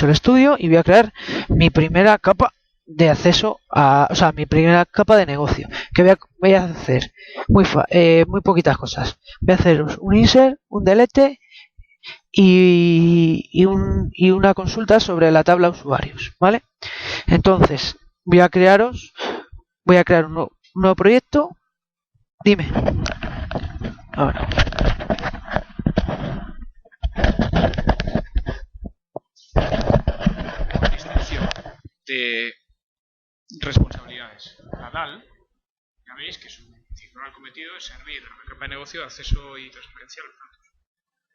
Visual Studio y voy a crear mi primera capa de acceso a, o sea, mi primera capa de negocio. Que voy a hacer muy poquitas cosas. Voy a hacer un insert, un delete y una consulta sobre la tabla usuarios, ¿vale? Entonces voy a crear un nuevo proyecto. Dime. Ahora. Distinción de responsabilidades. La DAL, ya veis que su principal cometido es servir a una capa de negocio de acceso y transparencia a los datos.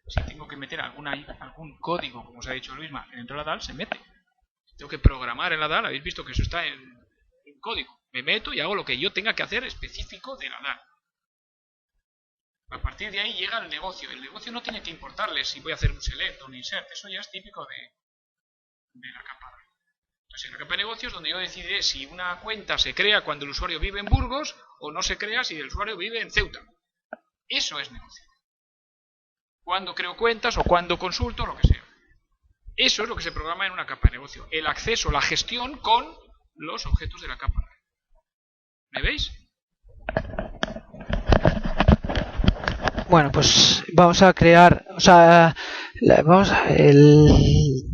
Si tengo que meter algún código, como os ha dicho Luisma, dentro de la DAL, se mete. Tengo que programar en la DAL, habéis visto que eso está en código. Me meto y hago lo que yo tenga que hacer específico de la DAL. A partir de ahí llega el negocio. El negocio no tiene que importarle si voy a hacer un select o un insert. Eso ya es típico de la capa. Entonces en la capa de negocios donde yo decidiré si una cuenta se crea cuando el usuario vive en Burgos o no se crea si el usuario vive en Ceuta. Eso es negocio. Cuando creo cuentas o cuando consulto, lo que sea. Eso es lo que se programa en una capa de negocio. El acceso, la gestión con los objetos de la capa. ¿Me veis? Bueno, pues vamos a crear, o sea, la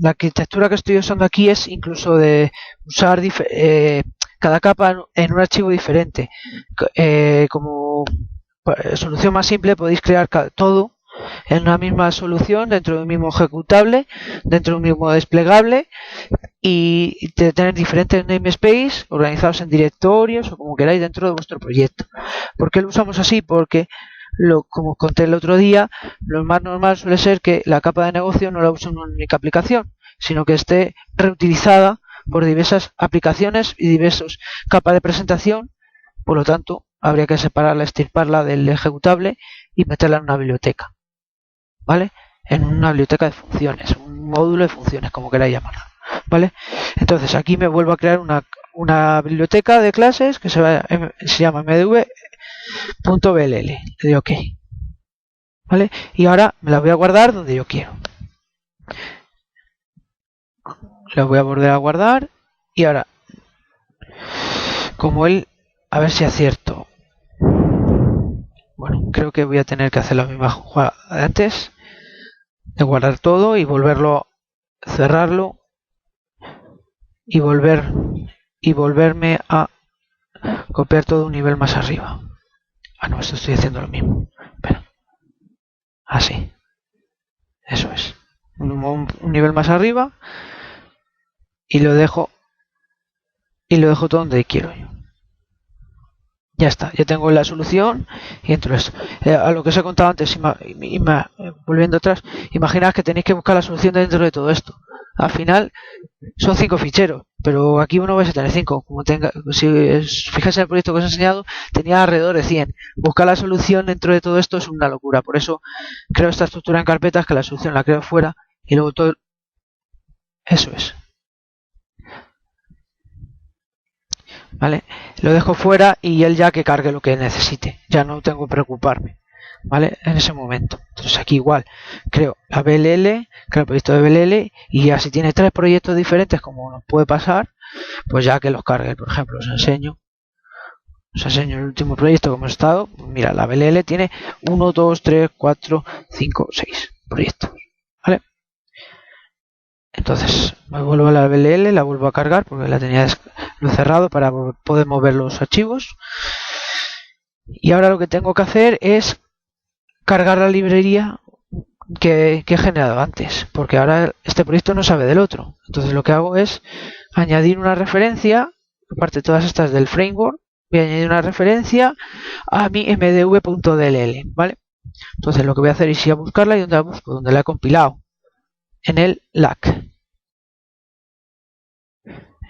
arquitectura que estoy usando aquí es incluso de usar cada capa en un archivo diferente. Como solución más simple podéis crear todo en una misma solución, dentro de un mismo ejecutable, dentro de un mismo desplegable y tener diferentes namespace organizados en directorios o como queráis dentro de vuestro proyecto. ¿Por qué lo usamos así? Porque como conté el otro día, lo más normal suele ser que la capa de negocio no la use en una única aplicación, sino que esté reutilizada por diversas aplicaciones y diversas capas de presentación. Por lo tanto, habría que separarla, extirparla del ejecutable y meterla en una biblioteca, ¿vale? En una biblioteca de funciones, un módulo de funciones, como queráis llamarlo, ¿vale? Entonces aquí me vuelvo a crear una biblioteca de clases que se llama mdv.bll. Le doy OK, ¿vale? Y ahora me la voy a guardar donde yo quiero. La voy a volver a guardar y ahora, como a ver si acierto. Bueno, creo que voy a tener que hacer la misma jugada de antes, de guardar todo y volverlo, cerrarlo y volverme a copiar todo un nivel más arriba. Ah, no, esto estoy haciendo lo mismo. Espera. Así. Eso es. Un nivel más arriba y lo dejo todo donde quiero yo. Ya está, ya tengo la solución y entro esto. A lo que os he contado antes, volviendo atrás, imaginad que tenéis que buscar la solución dentro de todo esto. Al final son 5 ficheros, pero aquí uno vais a tener 5. Si os fijáis en el proyecto que os he enseñado, tenía alrededor de 100. Buscar la solución dentro de todo esto es una locura. Por eso creo esta estructura en carpetas, que la solución la creo fuera y luego todo. Eso es. ¿Vale? Lo dejo fuera y él ya que cargue lo que necesite. Ya no tengo que preocuparme, ¿vale? En ese momento. Entonces aquí igual creo la BLL, creo el proyecto de BLL y ya si tiene 3 proyectos diferentes, como nos puede pasar, pues ya que los cargue. Por ejemplo, os enseño el último proyecto que hemos estado. Mira, la BLL tiene 1, 2, 3, 4, 5, 6 proyectos, ¿vale? Entonces me vuelvo a la BLL, la vuelvo a cargar porque la tenía cerrado para poder mover los archivos. Y ahora lo que tengo que hacer es cargar la librería que he generado antes, porque ahora este proyecto no sabe del otro. Entonces lo que hago es añadir una referencia, aparte de todas estas del framework, voy a añadir una referencia a mi mdv.dll, ¿vale? Entonces lo que voy a hacer es ir a buscarla y donde la busco, donde la he compilado, en el LAC.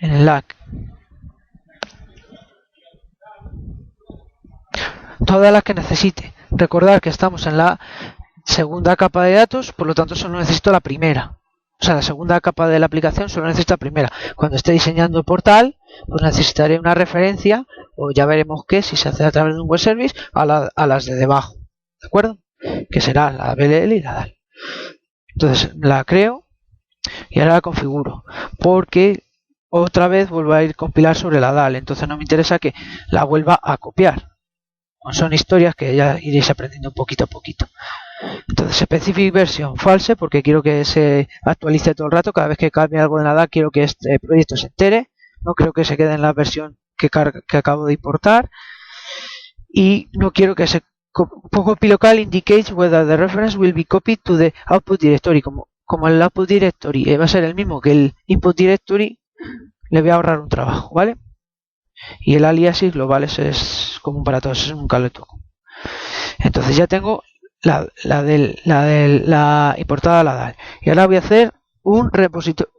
En el LAC. Todas las que necesite. Recordad que estamos en la segunda capa de datos, por lo tanto solo necesito la primera. O sea, la segunda capa de la aplicación solo necesito la primera. Cuando esté diseñando el portal, pues necesitaré una referencia, o ya veremos que si se hace a través de un web service, a las de debajo. ¿De acuerdo? Que será la BLL y la DAL. Entonces la creo y ahora la configuro, porque otra vez vuelvo a ir a compilar sobre la DAL, entonces no me interesa que la vuelva a copiar. Son historias que ya iréis aprendiendo poquito a poquito. Entonces specific version false, porque quiero que se actualice todo el rato. Cada vez que cambie algo en la DAL quiero que este proyecto se entere, no creo que se quede en la versión que acabo de importar, y no quiero que se copy local indicates whether the reference will be copied to the output directory. Como el output directory va a ser el mismo que el input directory, le voy a ahorrar un trabajo, ¿vale? Y el aliasing global es común para todos, es nunca lo toco. Entonces ya tengo la importada a la DAL, y ahora voy a hacer un repositorio,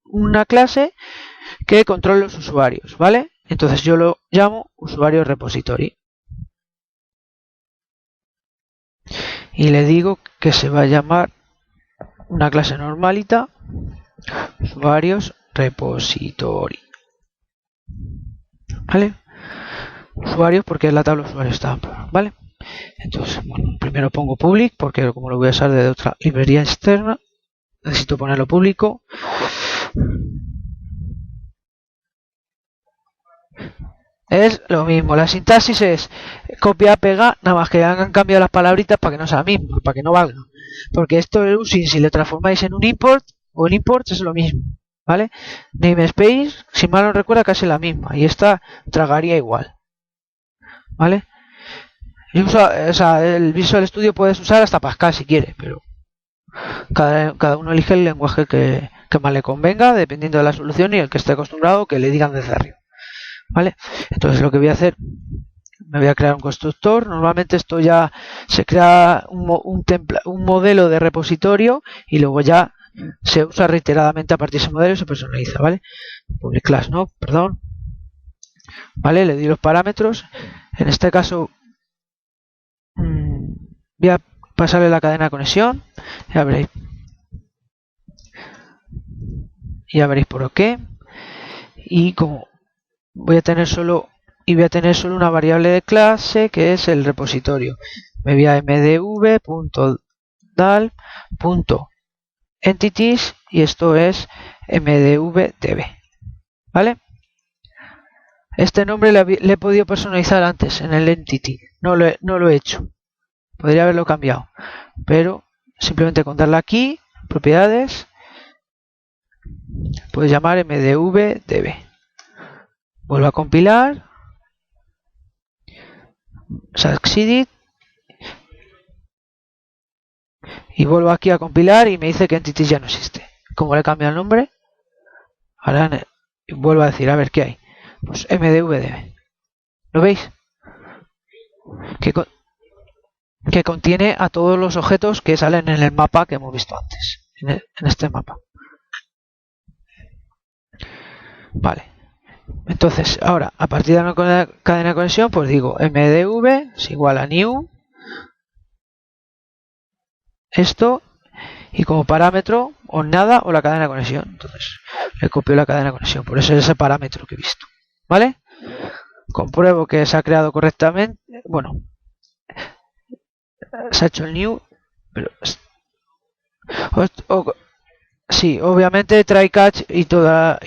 una clase que controle los usuarios, ¿vale? Entonces yo lo llamo usuario repository y le digo que se va a llamar una clase normalita, usuarios repository, ¿vale? Usuarios, porque es la tabla usuario está, ¿vale? Entonces, bueno, primero pongo public, porque como lo voy a usar de otra librería externa, necesito ponerlo público. Es lo mismo, la sintaxis es copia, pega, nada más que han cambiado las palabritas para que no sea la misma, para que no valga. Porque esto es using, si le transformáis en un import o en import es lo mismo, ¿vale? Namespace, si mal no recuerda, casi la misma, y esta tragaría igual, ¿vale? El Visual Studio puedes usar hasta Pascal si quieres, pero cada uno elige el lenguaje que más le convenga, dependiendo de la solución y el que esté acostumbrado, que le digan desde arriba, ¿vale? Entonces lo que voy a hacer, me voy a crear un constructor. Normalmente esto ya se crea un modelo de repositorio y luego ya se usa reiteradamente a partir de ese modelo y se personaliza, ¿vale? Public class, no, perdón, ¿vale? Le doy los parámetros. En este caso voy a pasarle la cadena de conexión, ya veréis por qué. Y como voy a tener solo una variable de clase que es el repositorio, me voy a mdv.dal.entities y esto es mdvdb, ¿vale? Este nombre le he podido personalizar antes en el entity, no lo he hecho, podría haberlo cambiado, pero simplemente con darle aquí, propiedades, puedes llamar mdvdb. Vuelvo a compilar, succeeded, y vuelvo aquí a compilar y me dice que entity ya no existe. Como le cambio el nombre, ahora vuelvo a decir, a ver qué hay. Pues mdvdb. ¿Lo veis? Que contiene a todos los objetos que salen en el mapa que hemos visto antes, en este mapa. Vale. Entonces, ahora, a partir de la cadena de conexión, pues digo mdv es igual a new esto, y como parámetro o nada o la cadena de conexión. Entonces, le copio la cadena de conexión, por eso es ese parámetro que he visto, ¿vale? Compruebo que se ha creado correctamente, bueno, se ha hecho el new, pero sí, obviamente try catch y toda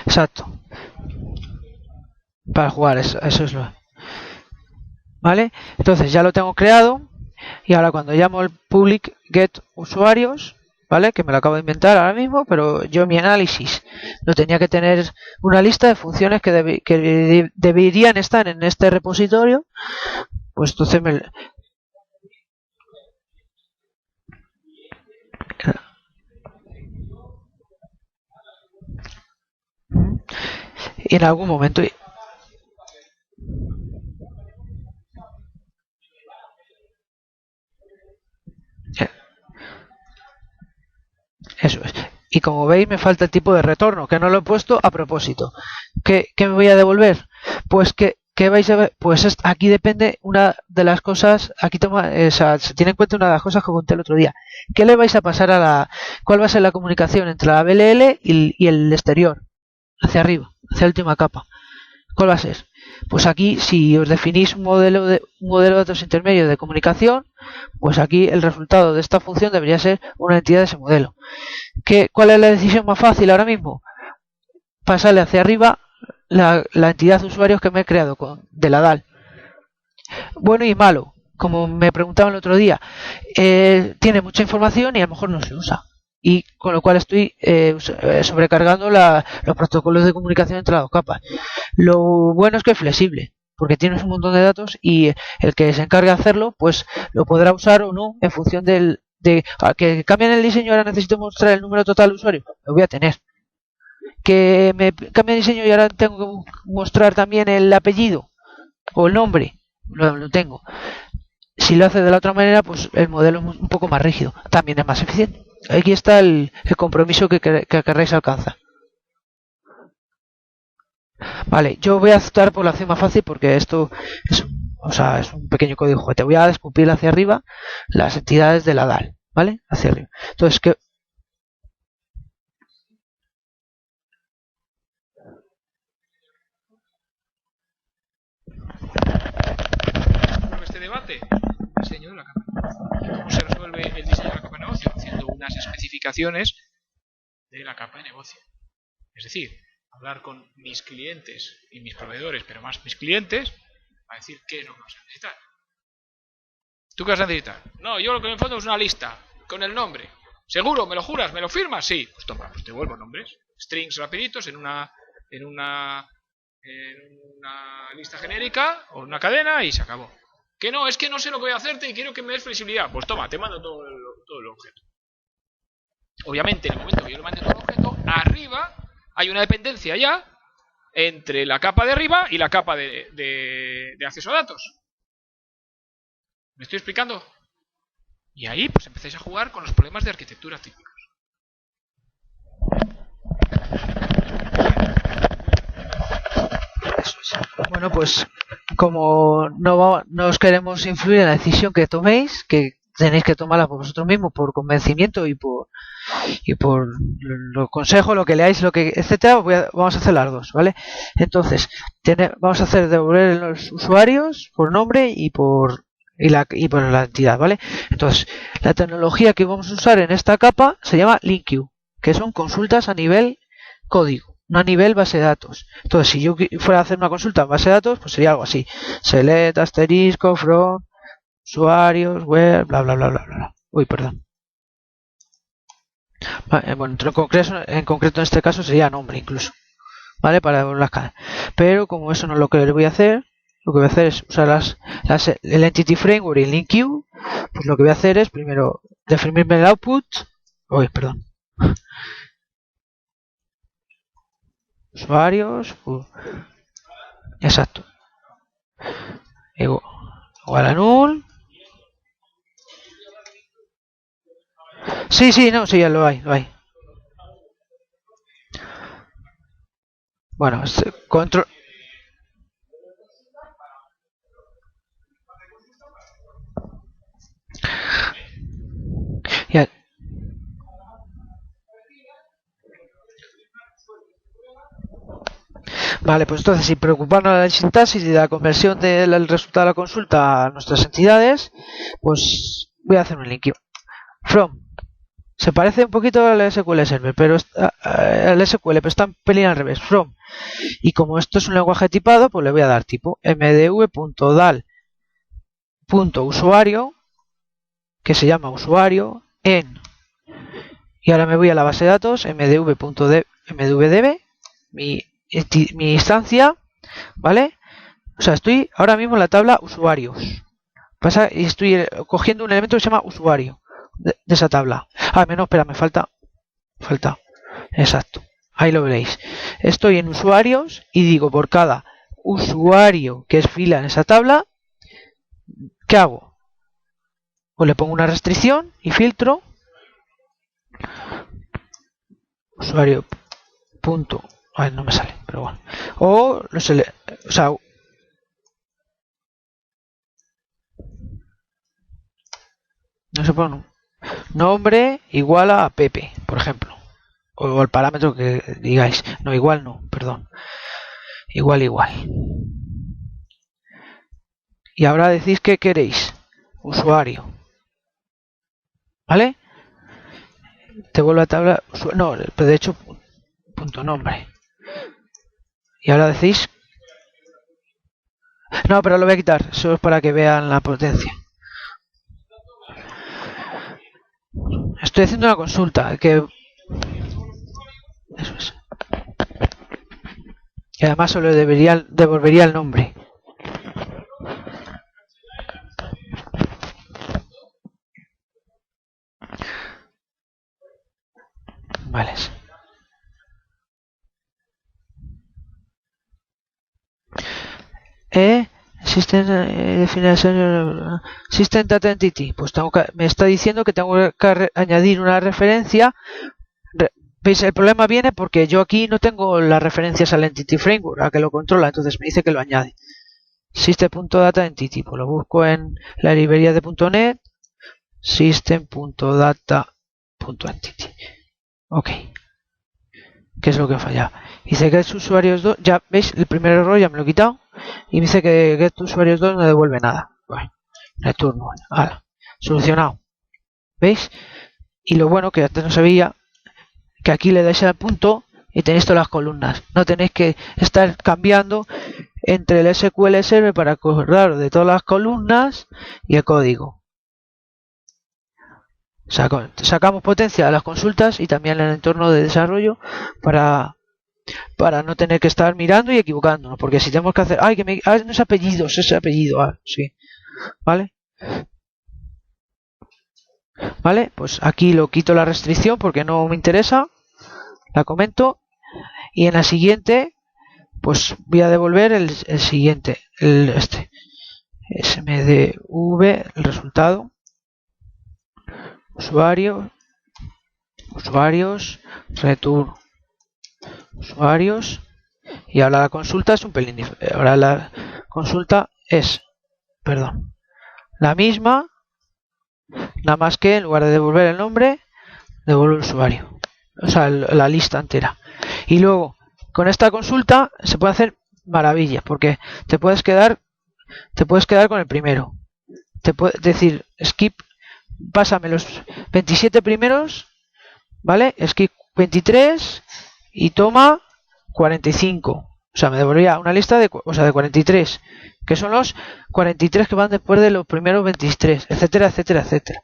exacto, para jugar, eso es lo, ¿vale? Entonces ya lo tengo creado, y ahora cuando llamo el public get usuarios, ¿vale? Que me lo acabo de inventar ahora mismo, pero yo en mi análisis no tenía que tener una lista de funciones que deberían estar en este repositorio, pues entonces y en algún momento eso es. Y como veis me falta el tipo de retorno, que no lo he puesto a propósito. ¿Qué me voy a devolver? Pues que vais a ver, pues aquí depende una de las cosas, aquí se tiene en cuenta una de las cosas que conté el otro día. ¿Qué le vais a pasar cuál va a ser la comunicación entre la BLL y el exterior? Hacia arriba, hacia la última capa. ¿Cuál va a ser? Pues aquí, si os definís un modelo de datos intermedio de comunicación, pues aquí el resultado de esta función debería ser una entidad de ese modelo. ¿Cuál es la decisión más fácil ahora mismo? Pasarle hacia arriba la entidad de usuarios que me he creado de la DAL. Bueno y malo, como me preguntaban el otro día, tiene mucha información y a lo mejor no se usa. Y con lo cual estoy sobrecargando los protocolos de comunicación entre las dos capas. Lo bueno es que es flexible, porque tienes un montón de datos y el que se encargue de hacerlo, pues lo podrá usar o no en función de que cambien el diseño. Ahora necesito mostrar el número total de usuarios, lo voy a tener. Que me cambie el diseño y ahora tengo que mostrar también el apellido o el nombre, lo tengo. Si lo hace de la otra manera, pues el modelo es un poco más rígido, también es más eficiente. Aquí está el compromiso que querréis alcanzar. Vale, yo voy a optar por la opción más fácil porque esto es un pequeño código juguete. Voy a escupir hacia arriba las entidades de la DAL, ¿vale? Hacia arriba. Entonces, ¿qué? Este debate, el diseño de la capa de negocio. ¿Cómo se resuelve el diseño de la capa de negocio? Haciendo unas especificaciones de la capa de negocio. Es decir, hablar con mis clientes y mis proveedores, pero más mis clientes, para decir qué es lo que vas a necesitar. ¿Tú qué vas a necesitar? No, yo lo que me fondo es una lista con el nombre. ¿Seguro? ¿Me lo juras? ¿Me lo firmas? Sí. Pues toma, pues te vuelvo nombres. Strings rapiditos en una lista genérica o una cadena y se acabó. Que no, es que no sé lo que voy a hacerte y quiero que me des flexibilidad. Pues toma, te mando todo el objeto. Obviamente, en el momento que yo le mande todo el objeto, arriba hay una dependencia ya entre la capa de arriba y la capa de acceso a datos. ¿Me estoy explicando? Y ahí pues empezáis a jugar con los problemas de arquitectura típicos. Bueno, pues como no os queremos influir en la decisión que toméis, que tenéis que tomarla por vosotros mismos, por convencimiento y por los consejos, lo que leáis, etcétera, vamos a hacer las dos, ¿vale? Entonces, vamos a hacer devolver los usuarios por nombre y por la entidad, ¿vale? Entonces, la tecnología que vamos a usar en esta capa se llama LINQ, que son consultas a nivel código, no a nivel base de datos. Entonces, si yo fuera a hacer una consulta en base de datos, pues sería algo así: select asterisco from usuarios web bla bla bla bla bla. Uy, perdón. Vale, bueno, en concreto en este caso sería nombre incluso, ¿vale? Para devolver las cadenas. Pero como eso no es lo que voy a hacer, lo que voy a hacer es usar el Entity Framework y el LINQ. Pues lo que voy a hacer es primero definirme el output. Uy, perdón. Usuarios. Exacto. Igual a null. Sí, no, sí, ya lo hay. Bueno, control. Ya. Vale, pues entonces, sin preocuparnos de la sintaxis y de la conversión del resultado de la consulta a nuestras entidades, pues voy a hacer un link. From. Se parece un poquito al SQL Server, pero al SQL, pero está un pelín al revés. From. Y como esto es un lenguaje tipado, pues le voy a dar tipo mdv.dal.usuario, que se llama usuario, en. Y ahora me voy a la base de datos, mdv.mdvdb, mi instancia, ¿vale? O sea, estoy ahora mismo en la tabla usuarios. Y estoy cogiendo un elemento que se llama usuario de esa tabla. No, espera, me falta. Exacto. Ahí lo veréis. Estoy en usuarios y digo por cada usuario que es fila en esa tabla, ¿qué hago? Pues le pongo una restricción y filtro usuario punto. No me sale, pero bueno. O sea, no se pone nombre igual a Pepe, por ejemplo, o el parámetro que digáis. No, igual no, perdón. Igual. Y ahora decís que queréis. Usuario. ¿Vale? Te vuelvo a tabla. No, pero de hecho, punto nombre. Y ahora decís. No, pero lo voy a quitar. Eso es para que vean la potencia. Estoy haciendo una consulta. Eso es. Y además solo devolvería el nombre. Vale. System Data Entity. Pues me está diciendo que tengo que añadir una referencia. ¿Veis? El problema viene porque yo aquí no tengo las referencias al Entity Framework, a que lo controla, entonces me dice que lo añade. System.data Entity. Pues lo busco en la librería de .NET. System.data.entity. Ok. ¿Qué es lo que falla? Dice get usuarios 2. Ya veis, el primer error ya me lo he quitado. Y me dice que get usuarios 2 no devuelve nada. Bueno, returno. Hala. Solucionado. ¿Veis? Y lo bueno que antes no sabía, que aquí le dais al punto y tenéis todas las columnas. No tenéis que estar cambiando entre el SQL Server para acordaros de todas las columnas y el código. Sacamos potencia a las consultas y también en el entorno de desarrollo para no tener que estar mirando y equivocándonos, porque si tenemos que hacer, ay, que no es apellido, es ese apellido, sí, ¿vale? Vale, pues aquí lo quito la restricción porque no me interesa, la comento, y en la siguiente pues voy a devolver el siguiente, smdv, el resultado, usuarios, return, usuarios, y ahora la consulta es un pelín diferente. Ahora la consulta es, la misma, nada más que en lugar de devolver el nombre, devuelve el usuario, o sea, la lista entera. Y luego, con esta consulta se puede hacer maravillas, porque te puedes quedar con el primero. Te puede decir, skip, pásame los 27 primeros, ¿vale? Skip 23 y toma 45. O sea, me devolvería una lista de 43, que son los 43 que van después de los primeros 23, etcétera, etcétera, etcétera.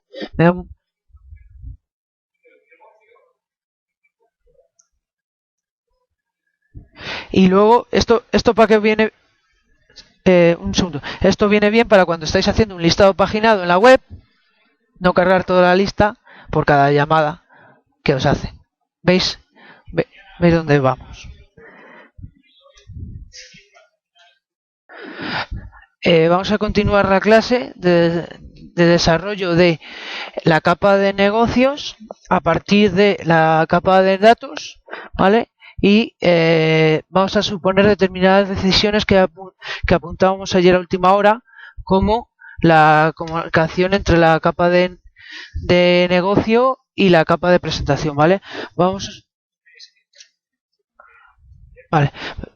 Y luego, esto para qué viene, un segundo, esto viene bien para cuando estáis haciendo un listado paginado en la web, no cargar toda la lista por cada llamada que os hace. ¿Veis? ¿Veis dónde vamos? Vamos a continuar la clase de desarrollo de la capa de negocios a partir de la capa de datos, ¿vale? Y vamos a suponer determinadas decisiones que apuntábamos ayer a última hora, como la comunicación entre la capa de negocio y la capa de presentación, ¿vale?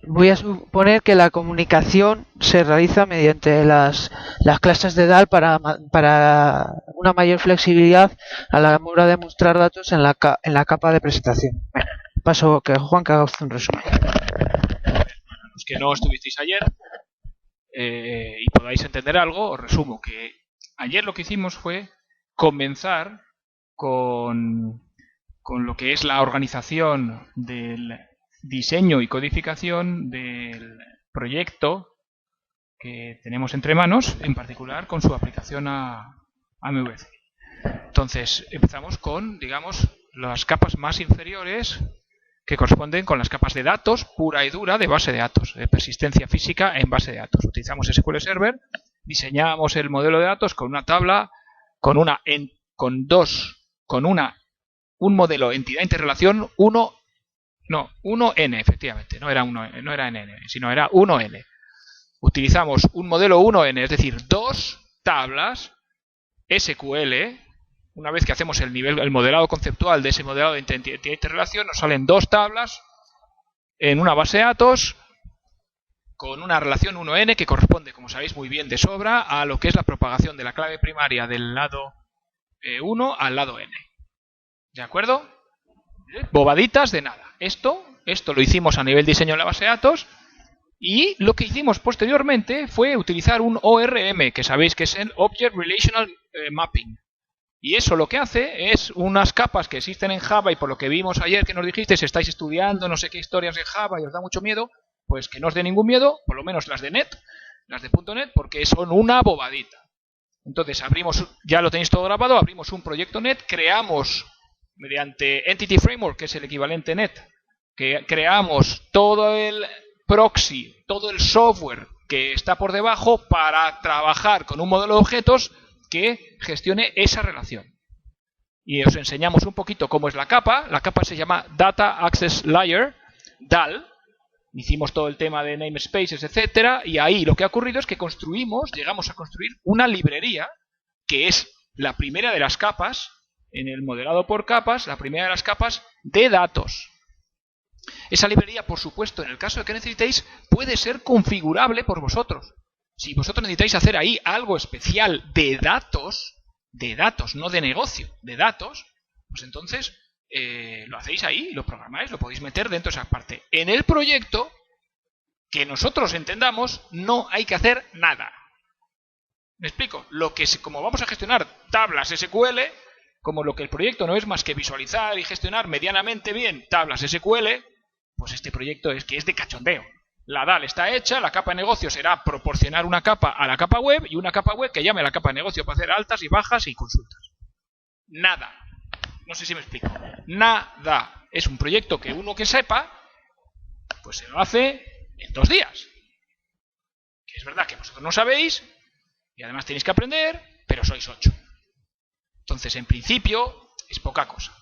Voy a suponer que la comunicación se realiza mediante las clases de DAL para una mayor flexibilidad a la hora de mostrar datos en la capa de presentación. Bueno, paso que Juan que haga un resumen. Los que no estuvisteis ayer y podáis entender algo, os resumo que ayer lo que hicimos fue comenzar con lo que es la organización del diseño y codificación del proyecto que tenemos entre manos, en particular con su aplicación a MVC. Entonces, empezamos con, digamos, las capas más inferiores que corresponden con las capas de datos pura y dura de base de datos, de persistencia física en base de datos. Utilizamos SQL Server, diseñamos el modelo de datos con una tabla, con un modelo entidad interrelación 1N, efectivamente, no era NN, sino era 1N. Utilizamos un modelo 1N, es decir, dos tablas SQL. Una vez que hacemos el modelado conceptual de ese modelado de entidad interrelación, nos salen dos tablas en una base de datos con una relación 1n que corresponde, como sabéis muy bien de sobra, a lo que es la propagación de la clave primaria del lado 1 al lado n. ¿De acuerdo? Bobaditas de nada. Esto lo hicimos a nivel diseño de la base de datos, y lo que hicimos posteriormente fue utilizar un ORM, que sabéis que es el Object Relational Mapping. Y eso lo que hace es unas capas que existen en Java, y por lo que vimos ayer que nos dijiste, si estáis estudiando no sé qué historias de Java y os da mucho miedo, pues que no os dé ningún miedo, por lo menos las de .NET, las de .NET, porque son una bobadita. Entonces abrimos, ya lo tenéis todo grabado, abrimos un proyecto .NET, creamos mediante Entity Framework, que es el equivalente .NET, que creamos todo el proxy, todo el software que está por debajo para trabajar con un modelo de objetos que gestione esa relación. Y os enseñamos un poquito cómo es la capa. La capa se llama Data Access Layer, DAL. Hicimos todo el tema de namespaces, etcétera, y ahí lo que ha ocurrido es que llegamos a construir una librería que es la primera de las capas, en el modelado por capas, la primera de las capas de datos. Esa librería, por supuesto, en el caso de que necesitéis, puede ser configurable por vosotros. Si vosotros necesitáis hacer ahí algo especial de datos, no de negocio, de datos, pues entonces lo hacéis ahí, lo programáis, lo podéis meter dentro de esa parte. En el proyecto, que nosotros entendamos, no hay que hacer nada. ¿Me explico? Como vamos a gestionar tablas SQL, como lo que el proyecto no es más que visualizar y gestionar medianamente bien tablas SQL, pues este proyecto es de cachondeo. La DAL está hecha, la capa de negocio será proporcionar una capa a la capa web y una capa web que llame a la capa de negocio para hacer altas y bajas y consultas. Nada. No sé si me explico. Nada. Es un proyecto que uno que sepa, pues se lo hace en 2 días. Que es verdad que vosotros no sabéis y además tenéis que aprender, pero sois 8. Entonces, en principio, es poca cosa.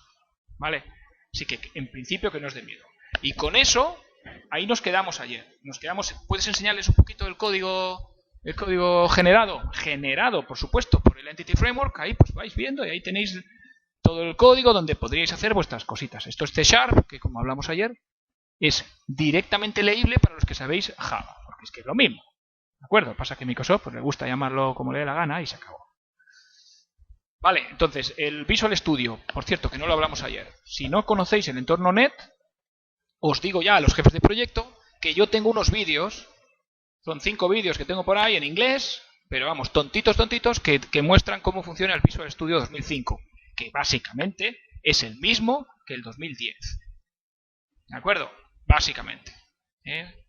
¿Vale? Así que, en principio, que no os dé miedo. Y con eso, ahí nos quedamos ayer. ¿Puedes enseñarles un poquito el código generado, por supuesto, por el Entity Framework? Ahí pues vais viendo y ahí tenéis todo el código donde podríais hacer vuestras cositas. Esto es C#, que como hablamos ayer, es directamente leíble para los que sabéis Java, porque es que es lo mismo. ¿De acuerdo? Pasa que a Microsoft pues, le gusta llamarlo como le dé la gana y se acabó. Vale, entonces, el Visual Studio, por cierto, que no lo hablamos ayer. Si no conocéis el entorno .NET, os digo ya a los jefes de proyecto que yo tengo unos vídeos, son 5 vídeos que tengo por ahí en inglés, pero vamos, tontitos, que muestran cómo funciona el Visual Studio 2005, que básicamente es el mismo que el 2010. ¿De acuerdo? Básicamente.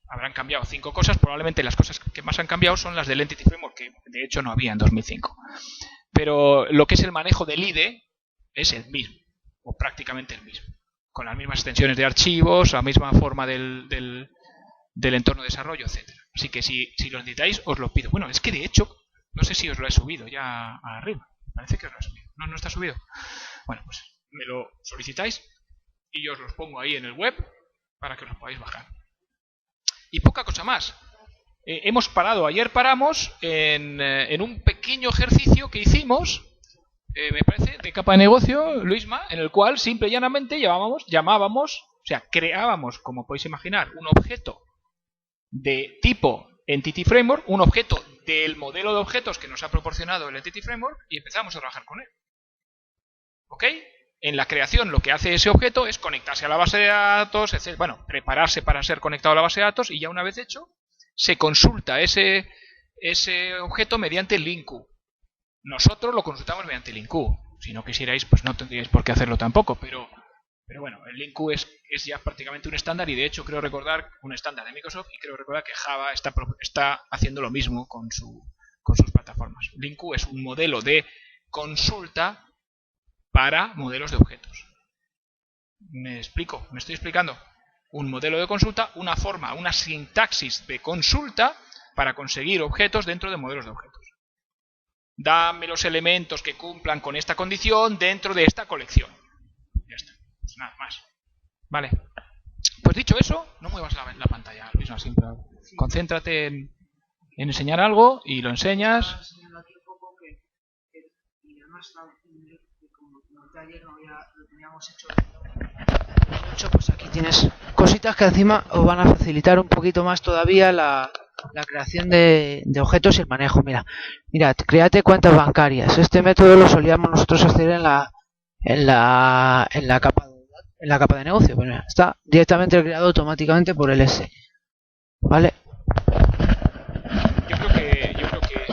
Habrán cambiado 5 cosas, probablemente las cosas que más han cambiado son las del Entity Framework, que de hecho no había en 2005. Pero lo que es el manejo del IDE es el mismo, o prácticamente el mismo. Con las mismas extensiones de archivos, la misma forma del entorno de desarrollo, etcétera. Así que si lo necesitáis, os lo pido. Bueno, es que de hecho, no sé si os lo he subido ya arriba. Parece que os lo he subido. No está subido. Bueno, pues me lo solicitáis y yo os los pongo ahí en el web para que os lo podáis bajar. Y poca cosa más. Hemos parado, ayer paramos en un pequeño ejercicio que hicimos, me parece, de capa de negocio, Luisma, en el cual simple y llanamente creábamos, como podéis imaginar, un objeto de tipo Entity Framework, un objeto del modelo de objetos que nos ha proporcionado el Entity Framework y empezamos a trabajar con él. ¿Ok? En la creación lo que hace ese objeto es conectarse a la base de datos, etc. Bueno, prepararse para ser conectado a la base de datos y ya una vez hecho, se consulta ese objeto mediante LINQ. Nosotros lo consultamos mediante LINQ. Si no quisierais, pues no tendríais por qué hacerlo tampoco, pero bueno, el LINQ es ya prácticamente un estándar y de hecho creo recordar un estándar de Microsoft y creo recordar que Java está haciendo lo mismo con sus plataformas. LINQ es un modelo de consulta para modelos de objetos. ¿Me explico? ¿Me estoy explicando? Un modelo de consulta, una forma, una sintaxis de consulta para conseguir objetos dentro de modelos de objetos. Dame los elementos que cumplan con esta condición dentro de esta colección. Ya está. Pues nada más. Vale. Pues dicho eso, no muevas la pantalla. Luisma, siempre. Concéntrate en enseñar algo y lo enseñas. Y además, como ayer lo teníamos hecho De hecho, pues aquí tienes cositas que encima os van a facilitar un poquito más todavía la creación de objetos y el manejo. Mirad, créate cuentas bancarias. Este método lo solíamos nosotros hacer en la capa de negocio. Bueno, está directamente creado automáticamente por el S. ¿Vale? Yo creo que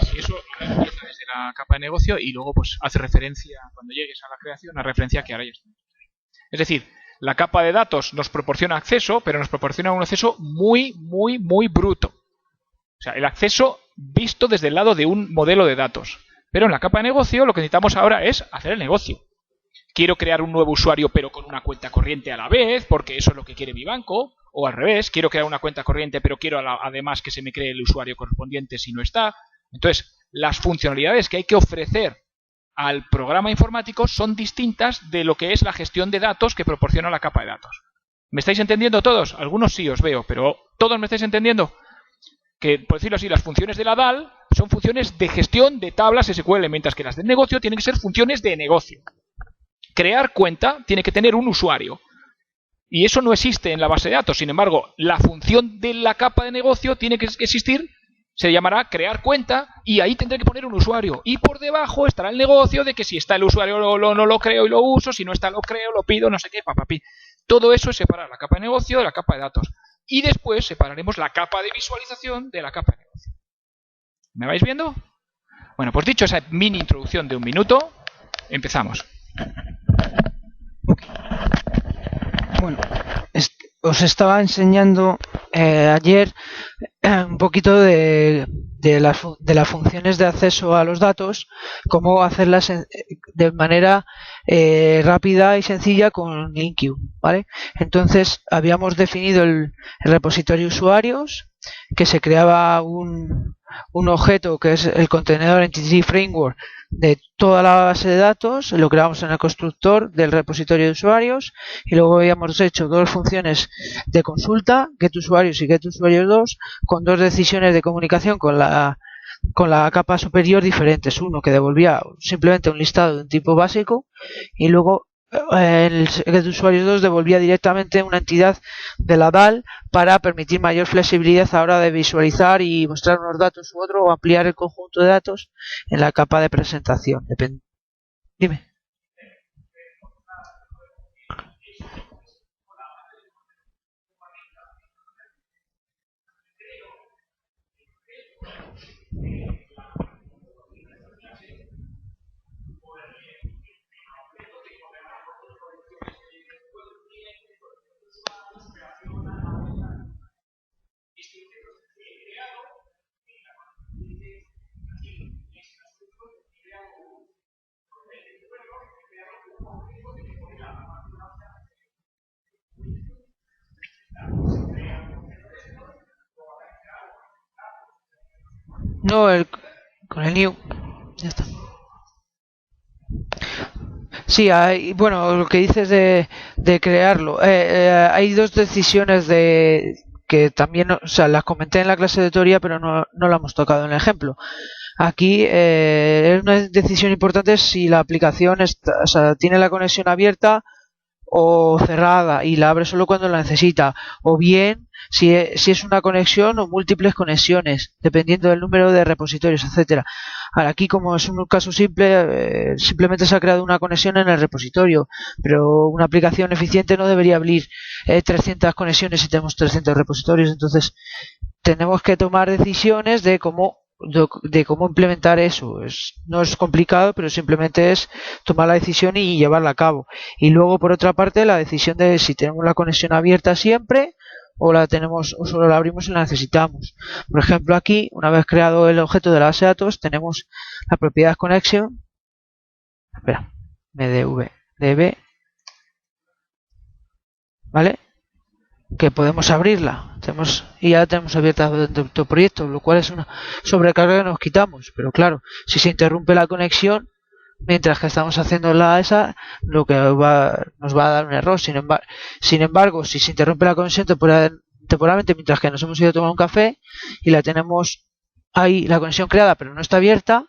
si eso empieza desde la capa de negocio y luego pues hace referencia, cuando llegues a la creación, a referencia que ahora ya está. Es decir, la capa de datos nos proporciona acceso, pero nos proporciona un acceso muy, muy, muy bruto. O sea, el acceso visto desde el lado de un modelo de datos. Pero en la capa de negocio lo que necesitamos ahora es hacer el negocio. Quiero crear un nuevo usuario pero con una cuenta corriente a la vez, porque eso es lo que quiere mi banco. O al revés, quiero crear una cuenta corriente pero quiero además que se me cree el usuario correspondiente si no está. Entonces, las funcionalidades que hay que ofrecer al programa informático son distintas de lo que es la gestión de datos que proporciona la capa de datos. ¿Me estáis entendiendo todos? Algunos sí os veo, pero ¿todos me estáis entendiendo? Que, por decirlo así, las funciones de la DAL son funciones de gestión de tablas SQL, mientras que las del negocio tienen que ser funciones de negocio. Crear cuenta tiene que tener un usuario. Y eso no existe en la base de datos. Sin embargo, la función de la capa de negocio tiene que existir. Se llamará crear cuenta y ahí tendré que poner un usuario. Y por debajo estará el negocio de que si está el usuario no lo creo y lo uso, si no está lo creo, lo pido, no sé qué, papapi. Todo eso es separar la capa de negocio de la capa de datos. Y después separaremos la capa de visualización de la capa de negocio. ¿Me vais viendo? Bueno, pues dicho esa mini introducción de 1 minuto, empezamos. Bueno, os estaba enseñando ayer un poquito de las funciones de acceso a los datos, cómo hacerlas de manera rápida y sencilla con LinkU, ¿vale? Entonces habíamos definido el repositorio usuarios, que se creaba un objeto que es el contenedor Entity Framework de toda la base de datos, lo creamos en el constructor del repositorio de usuarios y luego habíamos hecho 2 funciones de consulta, getUsuarios y getUsuarios2, con 2 decisiones de comunicación con la capa superior diferentes. Uno que devolvía simplemente un listado de un tipo básico y luego el getUsuarios2 devolvía directamente una entidad de la DAL para permitir mayor flexibilidad a la hora de visualizar y mostrar unos datos u otros o ampliar el conjunto de datos en la capa de presentación. Dime. No, con el new. Ya está. Sí, bueno, lo que dices de crearlo. Hay 2 decisiones que también, o sea, las comenté en la clase de teoría, pero no la hemos tocado en el ejemplo. Aquí una decisión importante es si la aplicación tiene la conexión abierta o cerrada y la abre solo cuando la necesita, o bien si es una conexión o múltiples conexiones, dependiendo del número de repositorios, etcétera. Ahora, aquí, como es un caso simple, simplemente se ha creado una conexión en el repositorio, pero una aplicación eficiente no debería abrir 300 conexiones si tenemos 300 repositorios. Entonces tenemos que tomar decisiones de cómo implementar eso. No es complicado, pero simplemente es tomar la decisión y llevarla a cabo. Y luego, por otra parte, la decisión de si tenemos la conexión abierta siempre o la tenemos o solo la abrimos si la necesitamos. Por ejemplo, aquí, una vez creado el objeto de la base de datos, tenemos la propiedad connection, mdv, ¿vale? Que podemos abrirla, y ya la tenemos abierta dentro del proyecto, lo cual es una sobrecarga que nos quitamos. Pero claro, si se interrumpe la conexión mientras que estamos haciendo lo que nos va a dar un error. Sin embargo, si se interrumpe la conexión temporalmente mientras que nos hemos ido a tomar un café y la tenemos ahí, la conexión creada, pero no está abierta,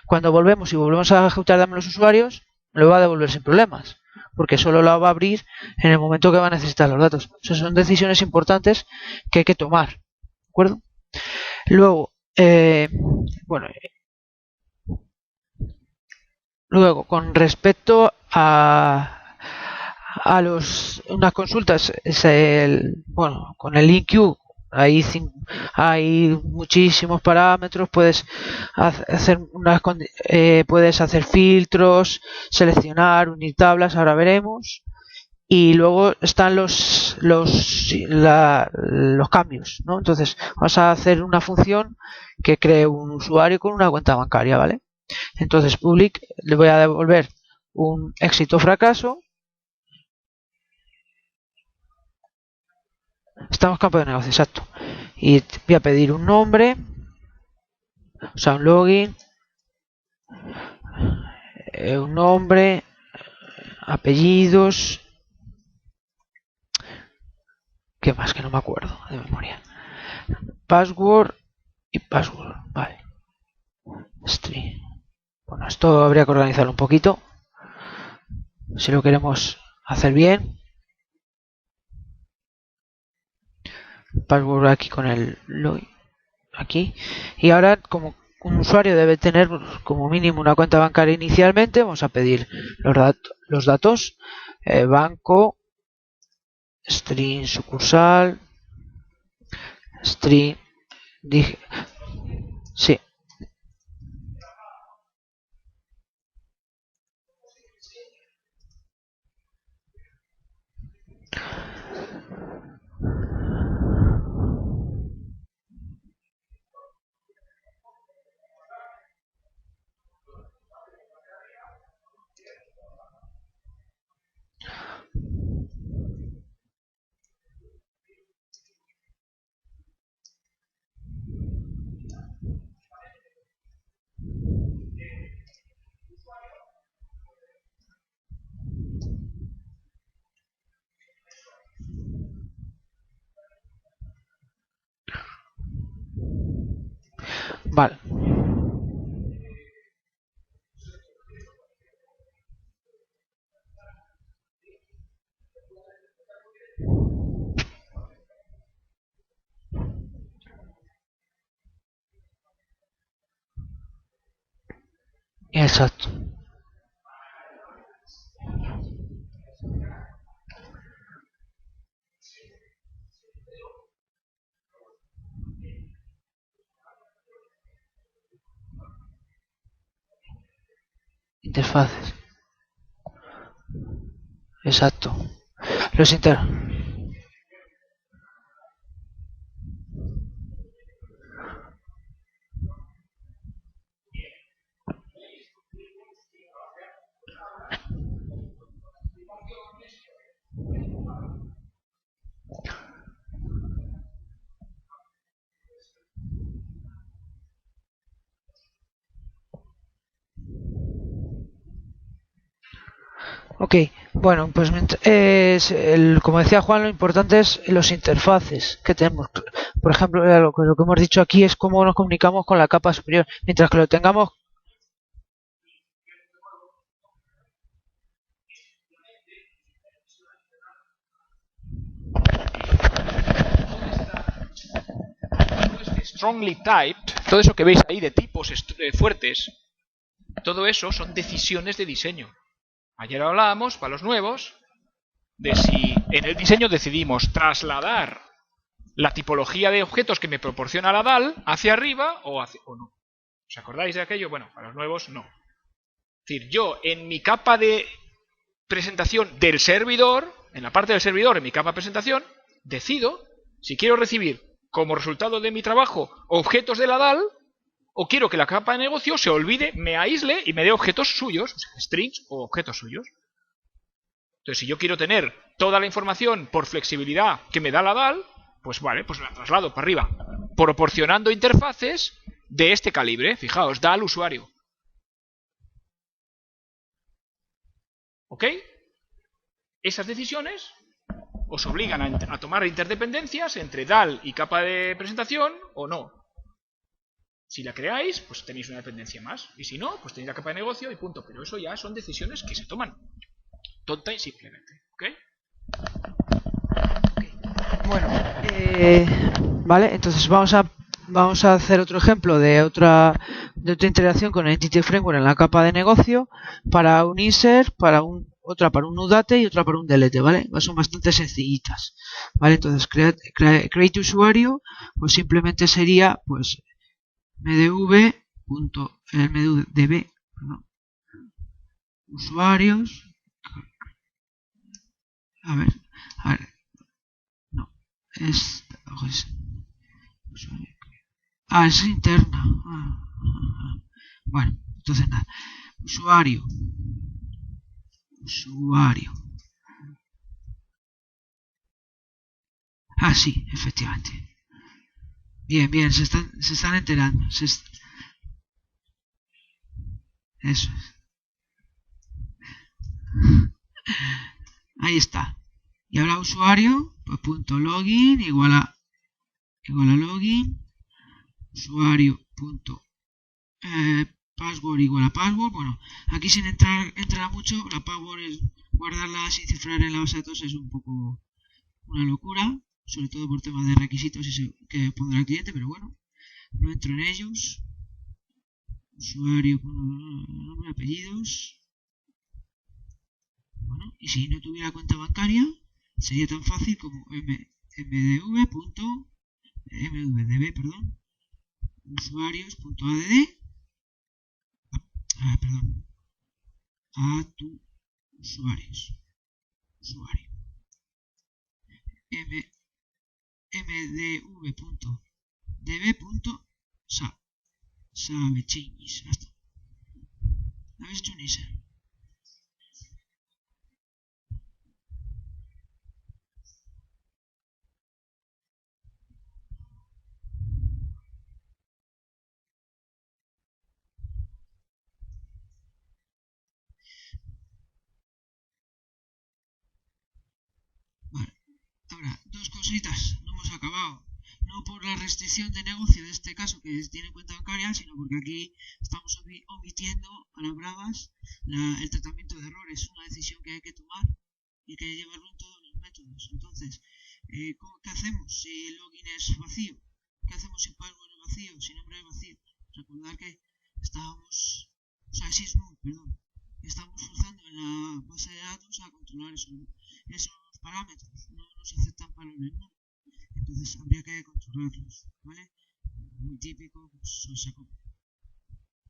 cuando volvemos a ejecutar dame los usuarios, lo va a devolver sin problemas, porque solo la va a abrir en el momento que va a necesitar los datos. Esas son decisiones importantes que hay que tomar, ¿de acuerdo? Luego, luego con respecto a unas consultas, con el InQ hay muchísimos parámetros, puedes hacer filtros, seleccionar, unir tablas, ahora veremos. Y luego están los cambios, ¿no? Entonces vas a hacer una función que cree un usuario con una cuenta bancaria, ¿vale? Entonces public, le voy a devolver un éxito o fracaso. Estamos campo de negocio, exacto. Y voy a pedir un nombre, o sea, un login, un nombre, apellidos. ¿Qué más? Que no me acuerdo de memoria. Password y password, vale. String. Bueno, esto habría que organizarlo un poquito si lo queremos hacer bien. Password aquí con el login aquí. Y ahora, como un usuario debe tener como mínimo una cuenta bancaria inicialmente, vamos a pedir los datos, banco, string sucursal, string sí. Vale. Exacto. Interfaces. Exacto. Los Ok, bueno, pues como decía Juan, lo importante es los interfaces que tenemos. Por ejemplo, lo que hemos dicho aquí es cómo nos comunicamos con la capa superior. Mientras que lo tengamos... Strongly typed, todo eso que veis ahí de tipos fuertes, todo eso son decisiones de diseño. Ayer hablábamos, para los nuevos, de si en el diseño decidimos trasladar la tipología de objetos que me proporciona la DAL hacia arriba o no. ¿Os acordáis de aquello? Bueno, para los nuevos no. Es decir, yo en mi capa de presentación del servidor, en la parte del servidor, en mi capa de presentación, decido si quiero recibir como resultado de mi trabajo objetos de la DAL o quiero que la capa de negocio se olvide, me aísle y me dé objetos suyos, o sea, strings o objetos suyos. Entonces, si yo quiero tener toda la información por flexibilidad que me da la DAL, pues vale, pues la traslado para arriba, proporcionando interfaces de este calibre. Fijaos, DAL usuario. ¿Ok? Esas decisiones os obligan a tomar interdependencias entre DAL y capa de presentación o no. Si la creáis, pues tenéis una dependencia más. Y si no, pues tenéis la capa de negocio y punto. Pero eso ya son decisiones que se toman. tonta y simplemente. ¿Ok? Bueno, vale, entonces vamos a hacer otro ejemplo de otra integración con Entity Framework en la capa de negocio para un insert, otra para un udate y otra para un delete, ¿vale? Son bastante sencillitas, ¿vale? Entonces create usuario, pues simplemente sería pues mdv.mdb, perdón, usuarios, a ver, no, es es interna. Bueno, entonces nada. Usuario. Sí, efectivamente. Bien, se están enterando. Eso es. Ahí está. Y ahora usuario, pues punto login igual a login. Usuario punto password igual a password. Bueno, aquí sin entrar mucho, la password es guardarla sin cifrar en la base de datos, es un poco una locura, sobre todo por temas de requisitos que pondrá el cliente, pero bueno, no entro en ellos. Usuario con nombre, apellidos. Bueno, y si no tuviera cuenta bancaria, sería tan fácil como mdv, perdón, usuarios.add, perdón, a tu usuario, mdv.db.savechanges, hasta. ¿Lo habéis hecho un insert? Vale, ahora, dos cositas, no hemos acabado. No por la restricción de negocio de este caso que tiene cuenta bancaria, sino porque aquí estamos omitiendo palabras el tratamiento de errores. Es una decisión que hay que tomar y que llevarlo en todos los métodos. Entonces, ¿qué hacemos si el login es vacío? ¿Qué hacemos si password es vacío? Si nombre es vacío. Recordar que si es null, perdón. Estamos forzando en la base de datos a controlar esos parámetros. No nos aceptan valores null. Entonces habría que controlarlos, ¿vale? Muy típico, pues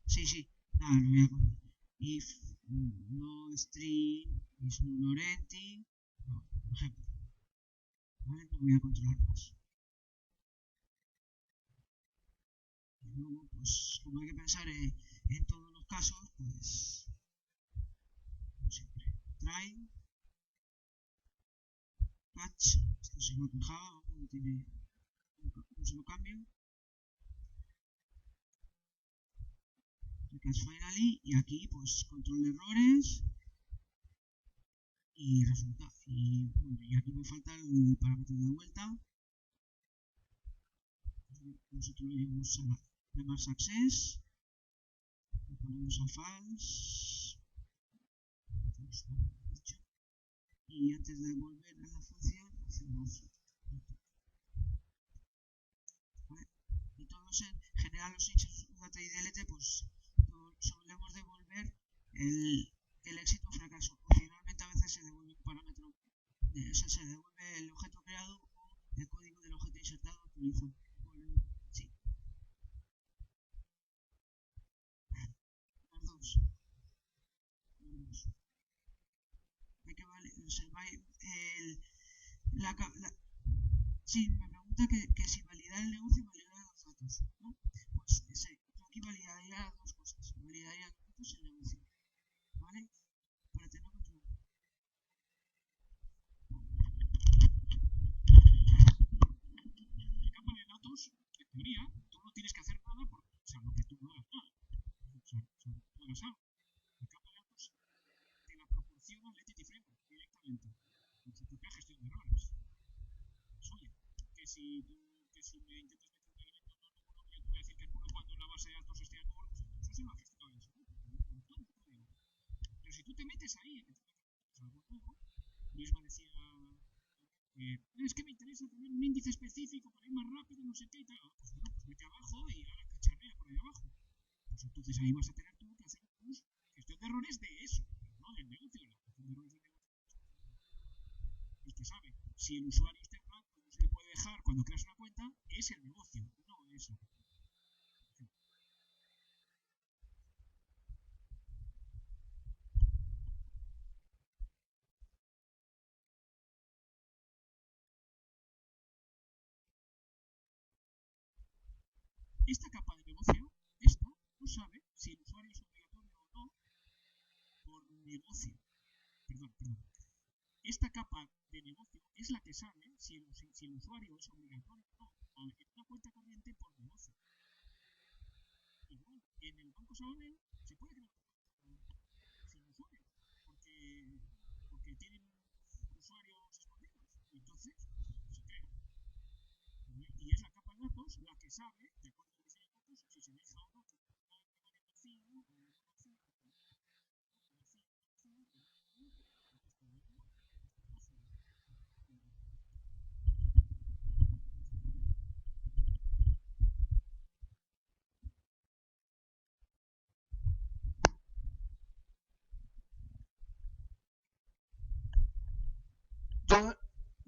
sí, nada, lo voy a contar. If no string is null or empty, por ejemplo, ¿vale? No voy a controlar más. Y luego, pues, como hay que pensar en todos los casos, pues, como siempre, try, patch, esto es igual que Java, no tiene un solo cambio. Catch finally, y aquí pues control de errores y resultado. Y aquí me falta el parámetro de vuelta. Nosotros lo llevamos a la primar success, lo ponemos a false, y antes de volver a la función hacemos, ¿vale? Y todos en general los hechos data y delete pues solemos devolver el éxito o fracaso. Opcionalmente a veces se devuelve un parámetro, se devuelve el objeto creado o el código del objeto insertado actualizado. Sí. Las dos. Hay que observar sí, me pregunta que si validar el negocio y validar los datos, ¿no? Pues aquí validaría dos cosas. Validaría los datos y el negocio, ¿vale? Para tener control. En capa de datos, en teoría, tú no tienes que hacer nada porque, lo que tú no hagas nada. Tú lo sabes. En capa de datos te la proporciona el Entity Framework directamente, con su propia gestión de errores. Suya. Que si me intentas meter un elemento no nulo, yo te voy a decir que es nulo cuando la base de datos esté nulo, pues eso se lo ha gestionado en ese punto. Pero si tú te metes ahí, algo nuevo. Misma decía, es que me interesa tener un índice específico para ir más rápido, no sé qué y tal. Pues bueno, pues vete abajo y ahora cacharrea por ahí abajo. Pues entonces ahí vas a tener tú que hacer gestión de errores de eso, no del negocio. La gestión de errores del negocio. El que sabe si el usuario está errado, no se le puede dejar cuando creas una cuenta, es el negocio, no es la cuenta. Esta capa de negocio, esta, no sabe si el usuario es obligatorio o no por negocio. Perdón. Esta capa de negocio es la que sabe si el usuario es obligatorio o no en una cuenta corriente por negocio. Igual, en el Banco Sabadell se puede crear una cuenta sin usuario, porque tienen usuarios escondidos. Y entonces se crea. Y es la capa de datos la que sabe, de acuerdo a la diseño de datos, si se deja o no que vacío o no vacío.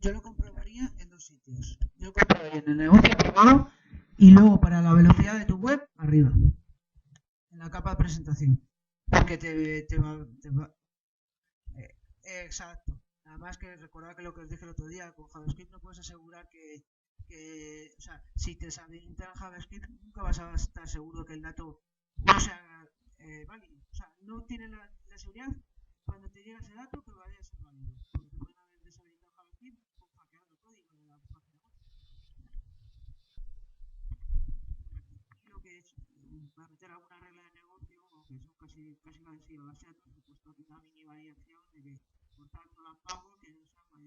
Yo lo comprobaría en dos sitios. Yo lo comprobaría en el negocio privado y luego para la velocidad de tu web, arriba, en la capa de presentación. Porque te va. Exacto. Además que recordad que lo que os dije el otro día, con JavaScript no puedes asegurar o sea, si te deshabilita JavaScript, nunca vas a estar seguro que el dato no sea válido. O sea, no tiene la seguridad cuando te llega ese dato que vaya a ser válido. Porque te pueden haber deshabilitado JavaScript con hackeando el código de la página web. Y lo que es, para meter alguna regla de negocio, que son casi parecidas a las datos, he puesto aquí una mini variación de que por tanto la pago que no sea la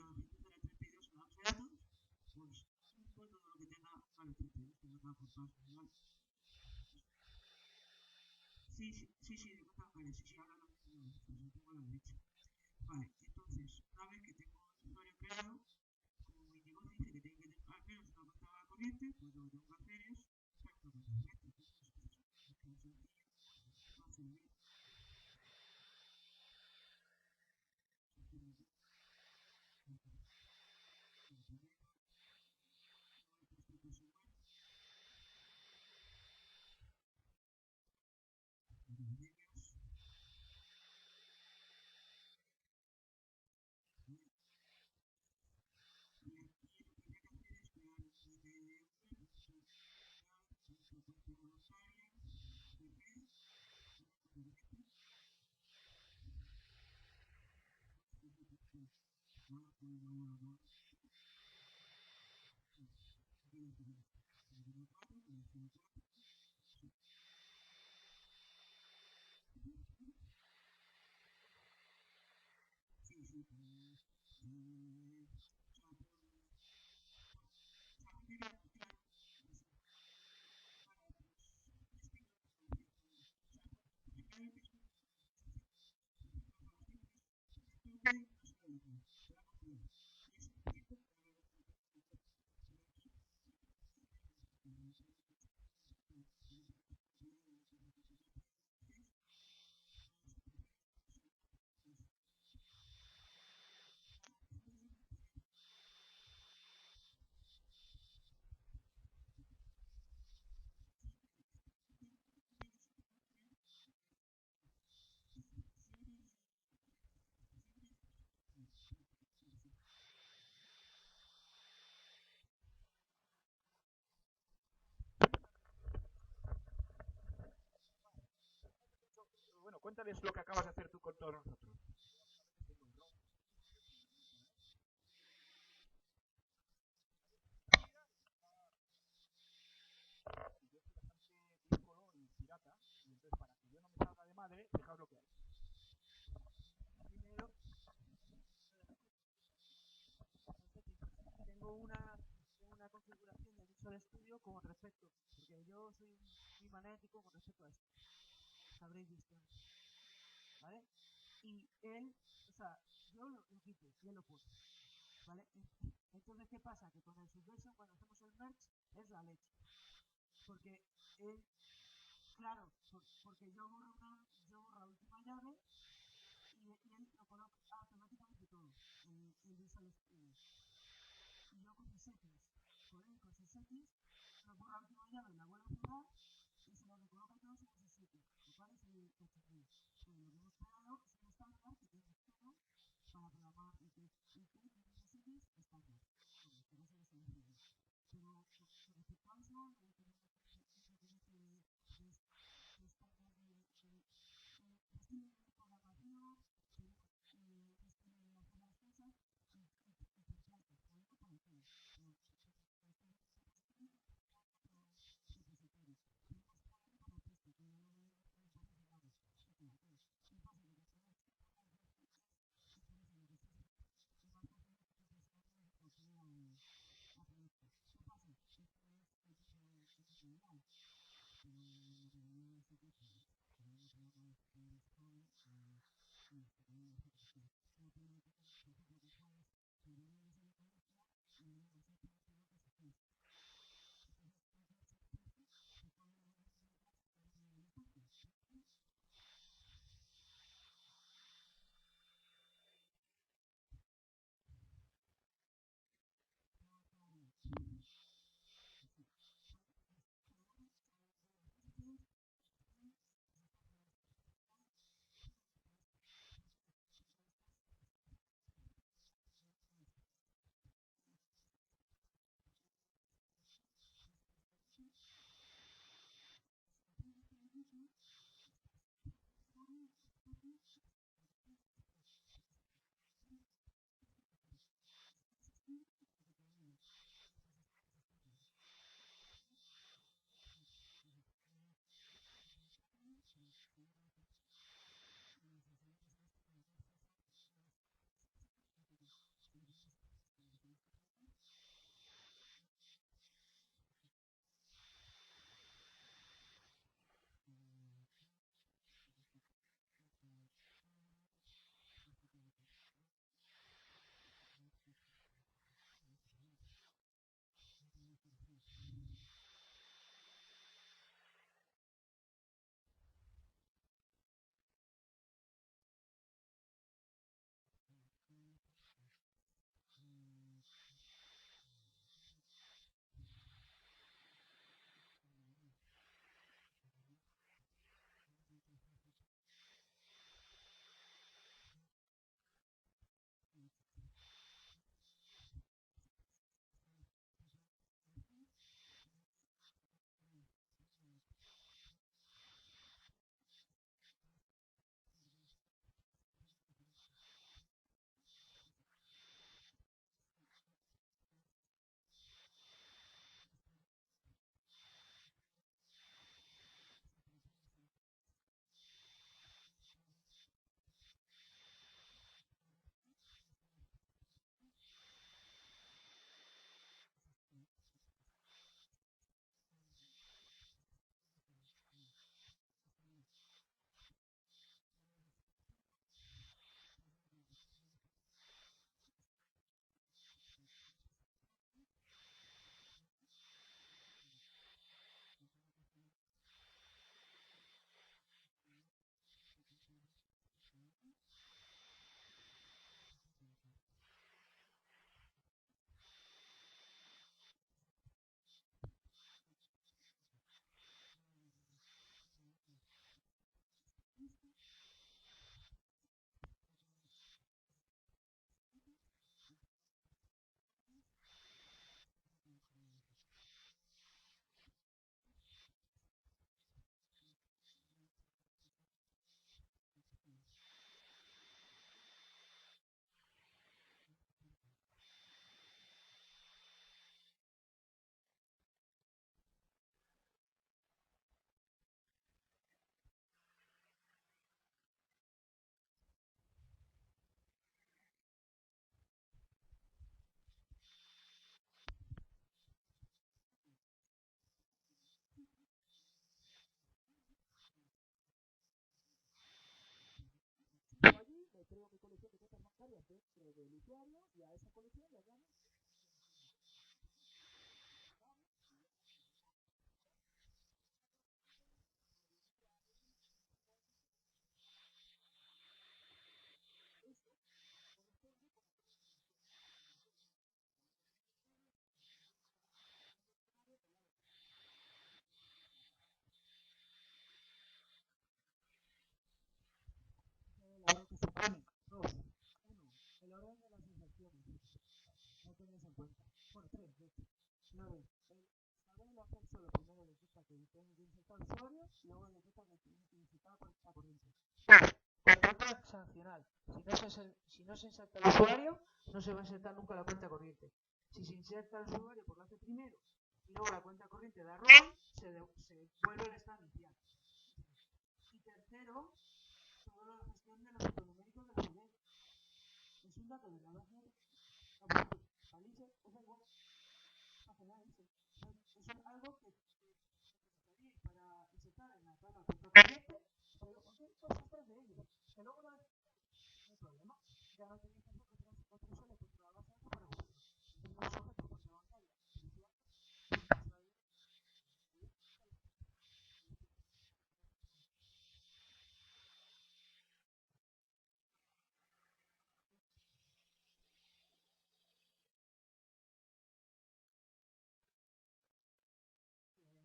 longitud de la 32 en la base de datos, pues todo lo que tenga vale 32, que no va por paso igual. Sí, de cuenta bancaria, sí, ahora lo mismo, pues lo tengo a la derecha. Vale, entonces, una vez que tengo el usuario creado, como mi negocio dice que tiene que tener al menos una cuenta corriente, pues lo que tengo que hacer es crear una cuenta corriente. Entonces, bueno, cuéntales lo que acabas de hacer tú con todos nosotros. Madre, fijaos lo que hay. Primero, tengo una configuración de Visual Studio con respecto, porque yo soy muy magnético con respecto a esto. Sabréis visto, ¿vale? Y él o sea, yo lo quito y él lo pone, ¿vale? Entonces, ¿qué pasa? Que con el Subversion, cuando hacemos el merge, es la leche. Porque él, claro, porque yo borro la última llave y él lo coloca automáticamente todo, el Visual Studio. Y yo con mis X, con él con sus X, lo borro la última llave, la vuelvo a cerrar y se lo recoloca todo en sus X, lo cual es el cacharreo. Pues lo que hemos creado es un estándar que tiene todo para programar y que los X estándar. Bueno, en este caso es sencillo. Pero con respecto a eso, tenemos un proyecto de estándar de estilo de programación, tenemos estilo de hacer las cosas y templates, podemos para todo. Repositorios. Tenemos un modelo para texto, que ya lo veremos en el paso final. ¿Qué pasa? Que creo mi colección de cuentas bancarias dentro del usuario y a esa colección le llamo. Lo que supone. 2. 1. El orden de las inserciones. No tenéis en cuenta. Bueno, 3, de hecho. Una vez, saber el acceso lo primero detecta que tiene que insertar usuario y luego detecta que tiene que insertar cuenta corriente. Control transaccional. Si no se inserta el usuario, no se va a insertar nunca la cuenta corriente. Si se inserta el usuario, pues lo hace primero y luego la cuenta corriente da rol, se vuelve el estado inicial. Y tercero, toda la gestión de los alfanuméricos de la red. Es un dato de la base Alice, es igual a generar eso. Es algo que necesitaríais para insertar en la tabla corriente, pero porque cosas de ello. Que luego no hay problema. Ya no tenéis que hacer otro solo contra la base de datos para vosotros. Es un sujeto por la bancaria.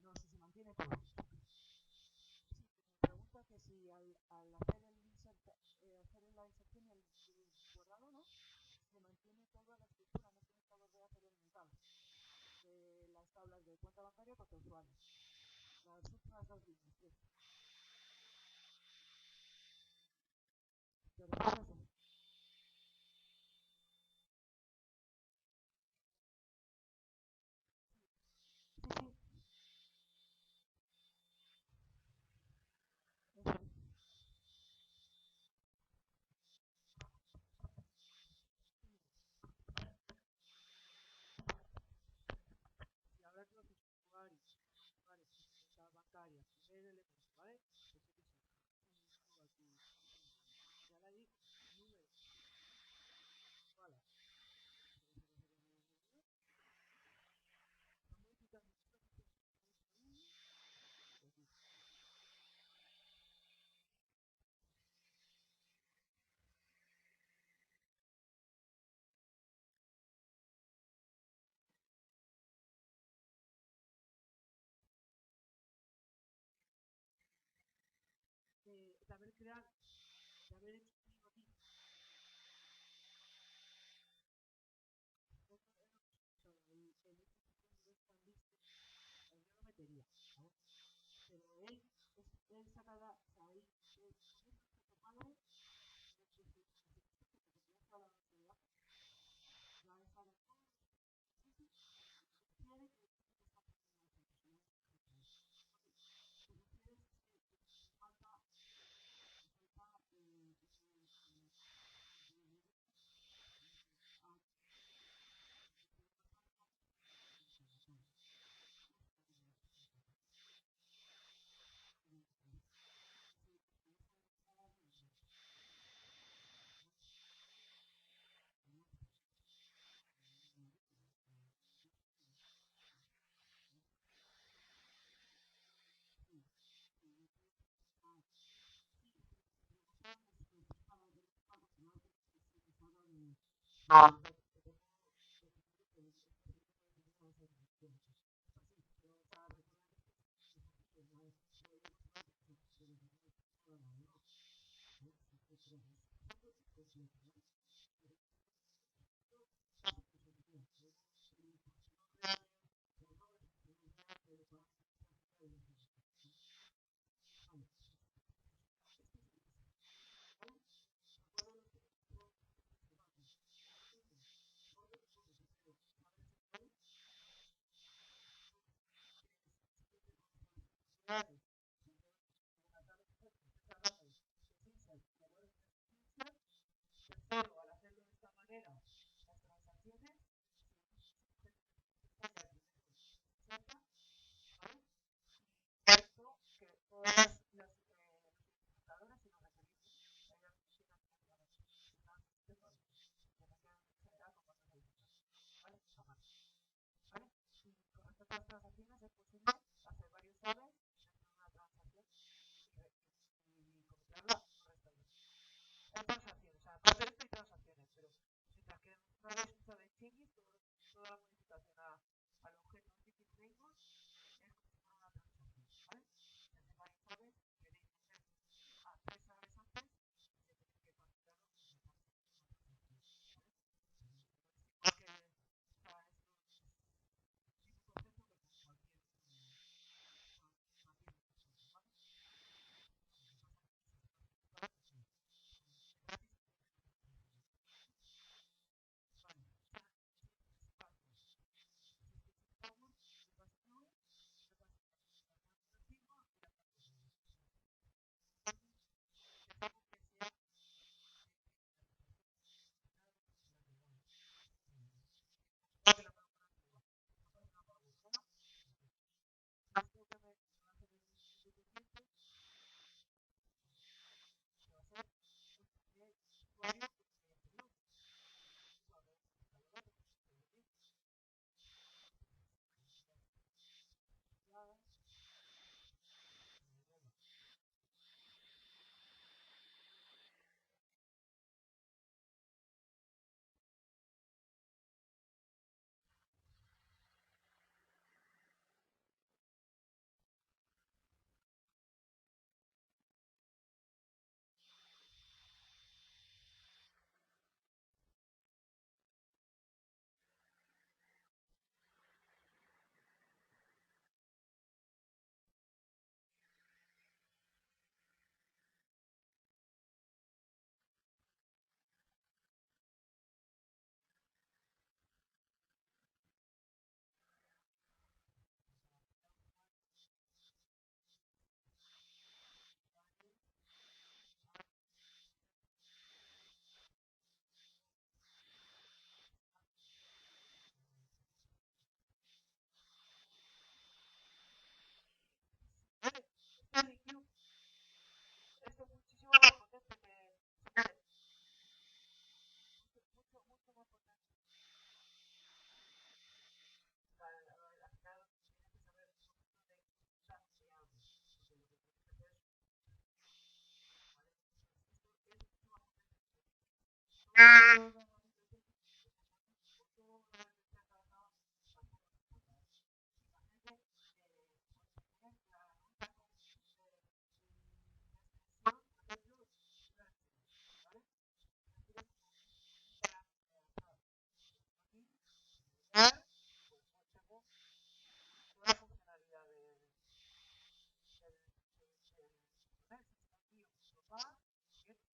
No, si se mantiene todo. Sí, me pregunta que si al hacer la inserción y el guardado, ¿no? Se mantiene toda la estructura, no tienes que volver a hacer el mental de las tablas de cuenta bancaria contra usuario. Las últimas dos líneas, 3. ¿Te recuerdas eso? Sí, sí. Eso es. Y ahora tengo que usuarios, cuentas bancarias, primer elemento, ¿vale? Pues yo qué sé. Pongo aquí, ya la digo, número, vale. Está modificando de haber creado, de haber hecho aquí. Yo lo metería, ¿vale? Pero él sacará, o sea, él padre, pero al hacerlo de esta manera, las transacciones, esto que todas las computadoras y los requerimientos, toda la modificación al objeto Entity Framework es como si fuera una transacción, ¿vale? Se separa llaves, queréis hacer a 3 llaves antes, se tiene que facturarlo como una transacción, ¿vale? Igual que, o sea, es el mismo concepto que con cualquier otra cosa, ¿vale? Esto es muchísimo más potente que mucho, mucho más potente. Al final tienes que saber un poquito de datos de algo, porque lo que tienes que hacer es, ¿vale? Esto es mucho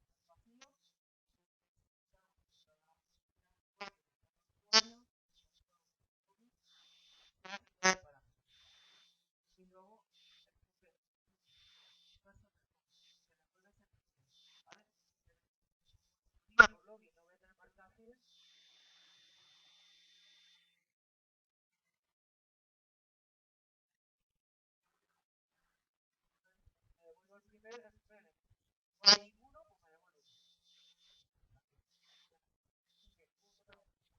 más potente que toda la funcionalidad y luego por login no voy a tener marcajes, me devuelvo el primer, no hay ninguno, pues me devuelvo el segundo. Aquí lo único que vamos a hacer es primero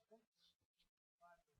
usuario, usuario,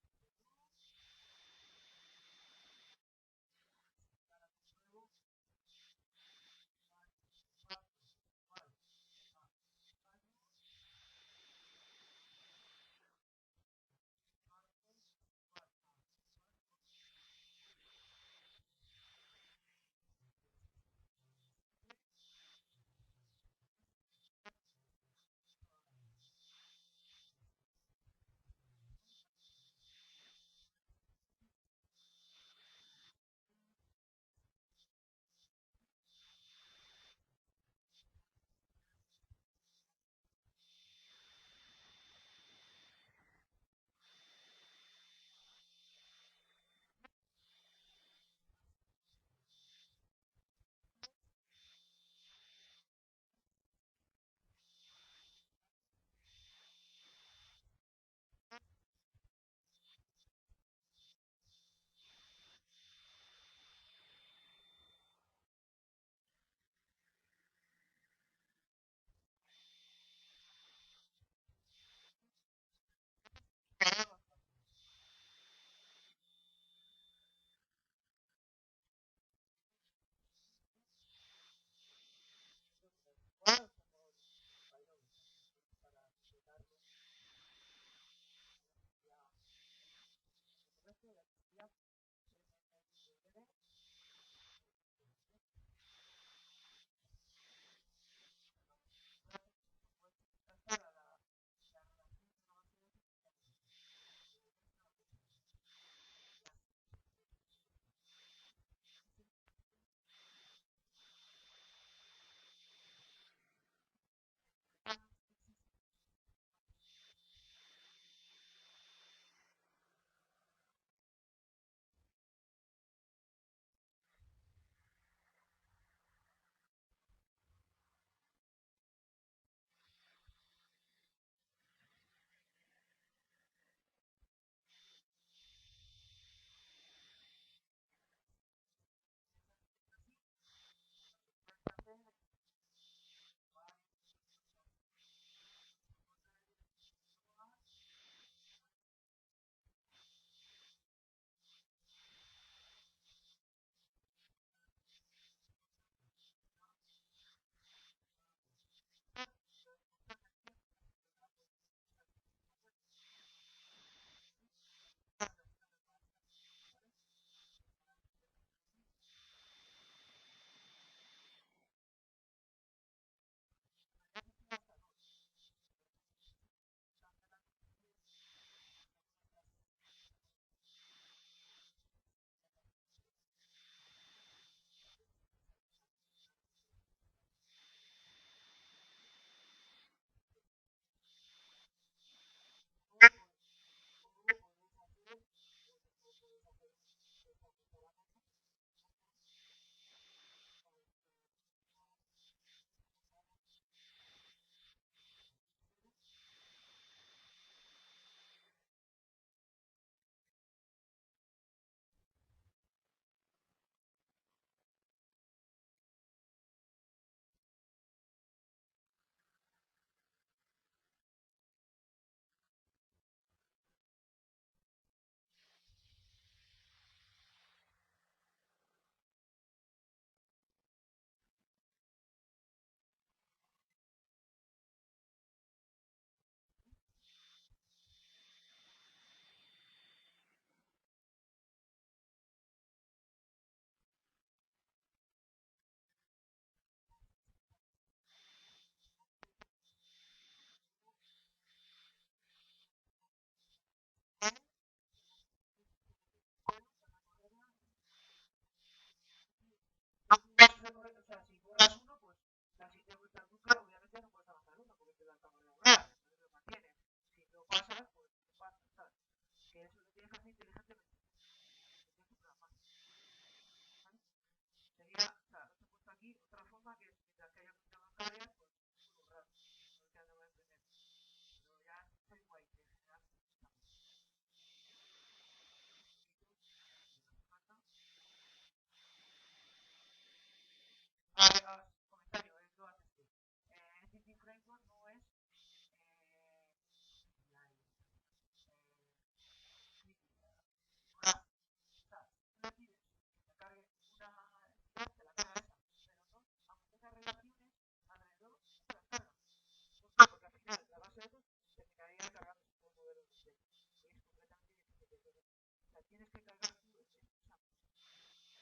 tienes que cargar tú esa cosa,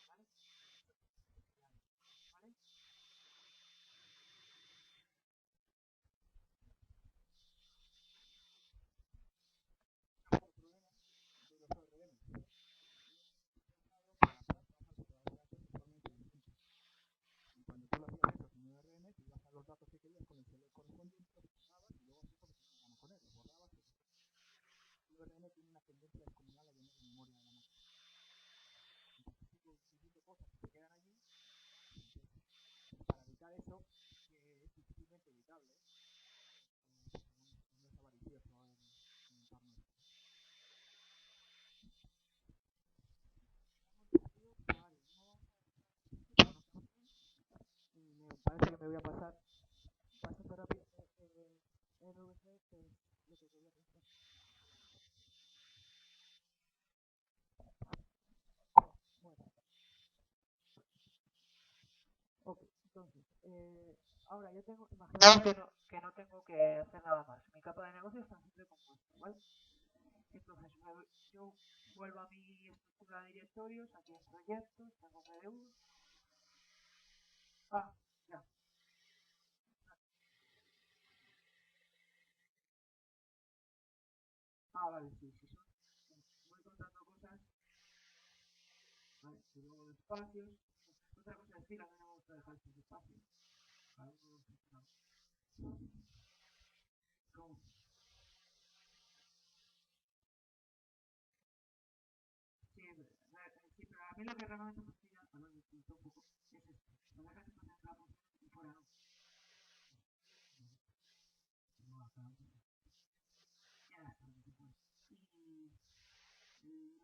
¿vale? ¿Vale? Cuando tú lo hacías eso con un ORM, te ibas a los datos que querías con el select correspondiente, los borrabas y luego hacías lo que te daba con él, los borrabas. El ORM tiene una tendencia descomunal a llenar la memoria de la máquina. Entonces, si tú diciendo cosas que se quedan allí, para evitar eso, que es difícilmente evitable, no es avaricioso en entorno de esto. Me parece que me voy a pasar. Paso terapia RVC, que es lo que quería pensar. Bueno, ok, entonces, ahora yo tengo, imaginaos que no tengo que hacer nada más. Mi capa de negocio está siempre compuesta, ¿vale? Entonces, yo vuelvo a mi estructura de directorios, aquí en proyectos, tengo GDU. Ah, ya. Ah, vale, sí, sí, son. Voy contando cosas, ¿vale? Y luego espacios. Otra cosa es decir, a mí no me gusta dejar estos espacios. Cada uno funciona. Como, sí, sí, pero a mí lo que realmente me fastidia, perdón, me explico un poco, es esto. Lo dejas en la función y fuera no. No, acá. Ya está, no se puede. Y